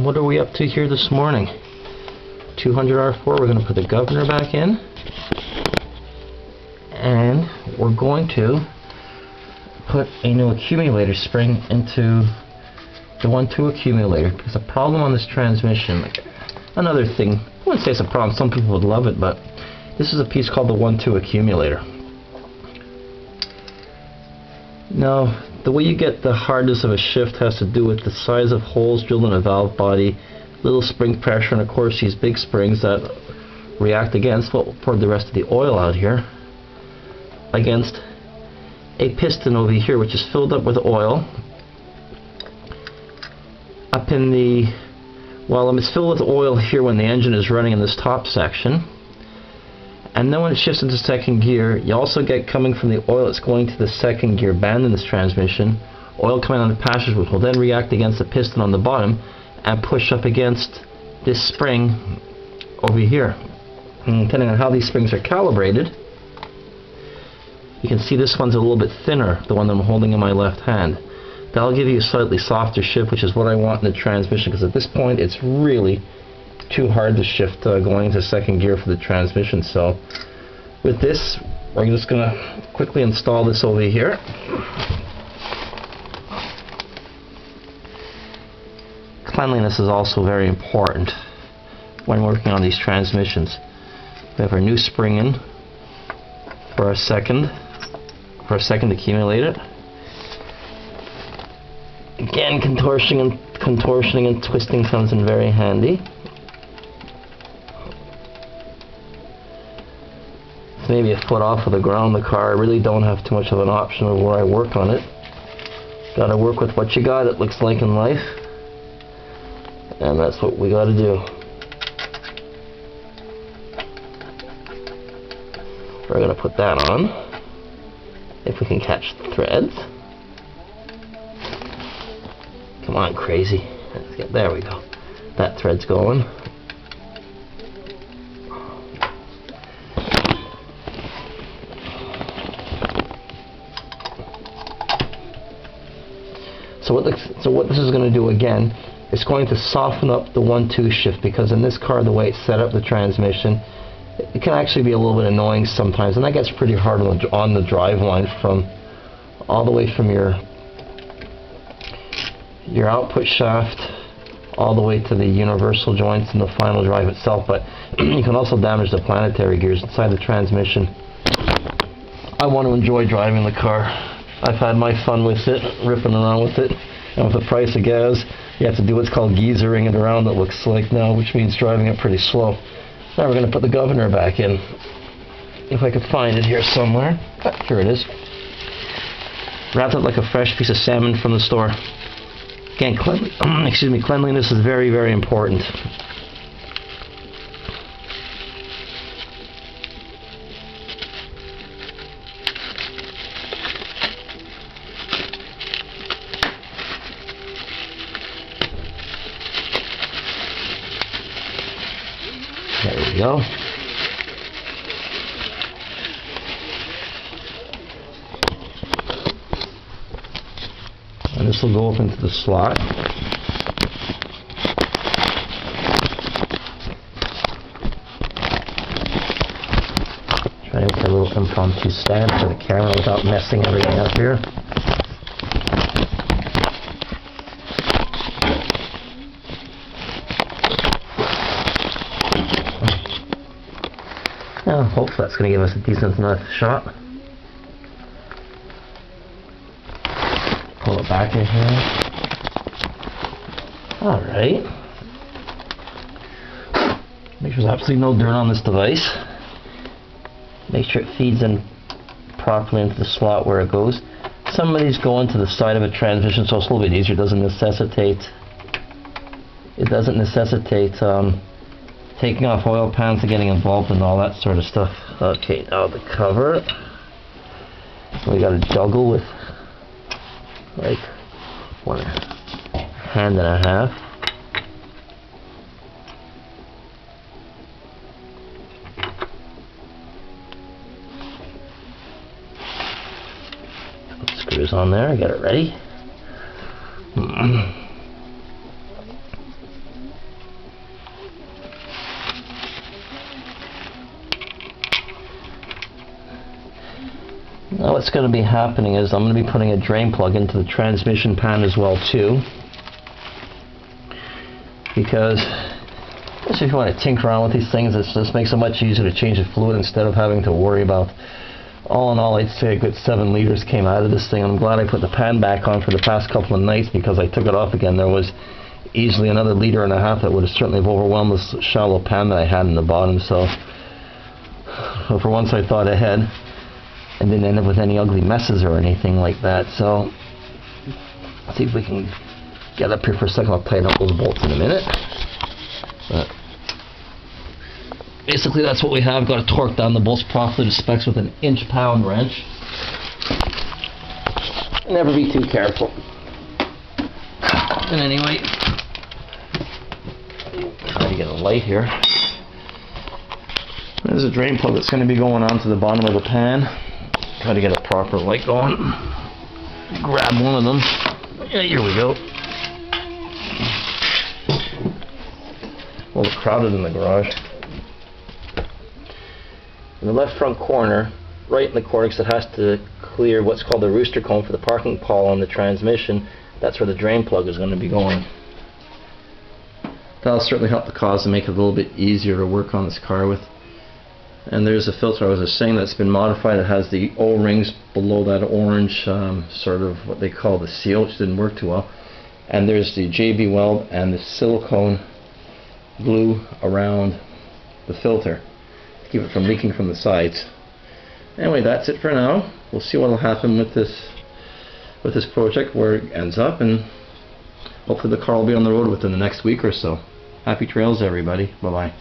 what are we up to here this morning? 200R4, we're going to put the governor back in, and we're going to put a new accumulator spring into the 1.2 accumulator, because the problem on this transmission, like another thing, I wouldn't say it's a problem, some people would love it, but this is a piece called the 1.2 accumulator. Now, the way you get the hardness of a shift has to do with the size of holes drilled in a valve body, little spring pressure, and of course these big springs that react against, well, we'll pour the rest of the oil out here, against a piston over here which is filled up with oil. Up in the, well, it's filled with oil here when the engine is running in this top section. And then when it shifts into second gear, you also get, coming from the oil that's going to the second gear band in this transmission, oil coming on the passage which will then react against the piston on the bottom and push up against this spring over here. And depending on how these springs are calibrated, you can see this one's a little bit thinner, the one that I'm holding in my left hand. That'll give you a slightly softer shift, which is what I want in the transmission, because at this point it's really too hard to shift going into second gear for the transmission. So with this, we're just going to quickly install this over here. Cleanliness is also very important when working on these transmissions. We have our new spring in for our second accumulator. Again, contortioning and twisting comes in very handy. It's maybe a foot off of the ground, the car. I really don't have too much of an option of where I work on it. Gotta work with what you got, it looks like in life. And that's what we gotta do. We're gonna put that on, if we can catch the threads. Come on, crazy. Let's get, there we go. That thread's going. So what this is going to do again, it's going to soften up the 1.2 shift, because in this car, the way it's set up, the transmission, it can actually be a little bit annoying sometimes, and that gets pretty hard on the drive line from all the way from your output shaft all the way to the universal joints and the final drive itself. But you can also damage the planetary gears inside the transmission. I want to enjoy driving the car. I've had my fun with it, ripping around with it, and with the price of gas, you have to do what's called geezering it around, it looks like now, which means driving it pretty slow. Now we're going to put the governor back in, if I could find it here somewhere. Here it is. Wrapped it like a fresh piece of salmon from the store. Again, cleanliness is very, very important. There we go. And this will go up into the slot. Try to make a little impromptu stand for the camera without messing everything up here. Now, hopefully that's going to give us a decent enough shot. Pull it back in here. Alright. Make sure there's absolutely no dirt on this device. Make sure it feeds in properly into the slot where it goes. Some of these go into the side of a transmission, so it's a little bit easier. It doesn't necessitate taking off oil pans and getting involved in all that sort of stuff. Okay, now the cover. We got to juggle with like one hand and a half. Put screws on there, get it ready. Now what's going to be happening is I'm going to be putting a drain plug into the transmission pan as well too, because especially if you want to tinker around with these things, it just makes it much easier to change the fluid instead of having to worry about. All in all, I'd say a good 7 liters came out of this thing. I'm glad I put the pan back on for the past couple of nights, because I took it off again. There was easily another 1.5 liters that would have certainly have overwhelmed this shallow pan that I had in the bottom. So for once I thought ahead and didn't end up with any ugly messes or anything like that. So let's see if we can get up here for a second. I'll tighten up those bolts in a minute. But basically that's what we have. Got to torque down the bolts properly to specs with an inch-pound wrench. Never be too careful. And anyway, try to get a light here. There's a drain plug that's going to be going onto the bottom of the pan. Try to get a proper light going. Grab one of them. Yeah, here we go. A little crowded in the garage. In the left front corner, right in the corner, because it has to clear what's called the rooster cone for the parking pawl on the transmission, that's where the drain plug is going to be going. That'll certainly help the cause and make it a little bit easier to work on this car with. And there's a filter I was just saying that's been modified. It has the O-rings below that orange sort of what they call the seal, which didn't work too well. And there's the JB Weld and the silicone glue around the filter to keep it from leaking from the sides. Anyway, that's it for now. We'll see what will happen with this project, where it ends up, and hopefully the car will be on the road within the next week or so. Happy trails, everybody. Bye-bye.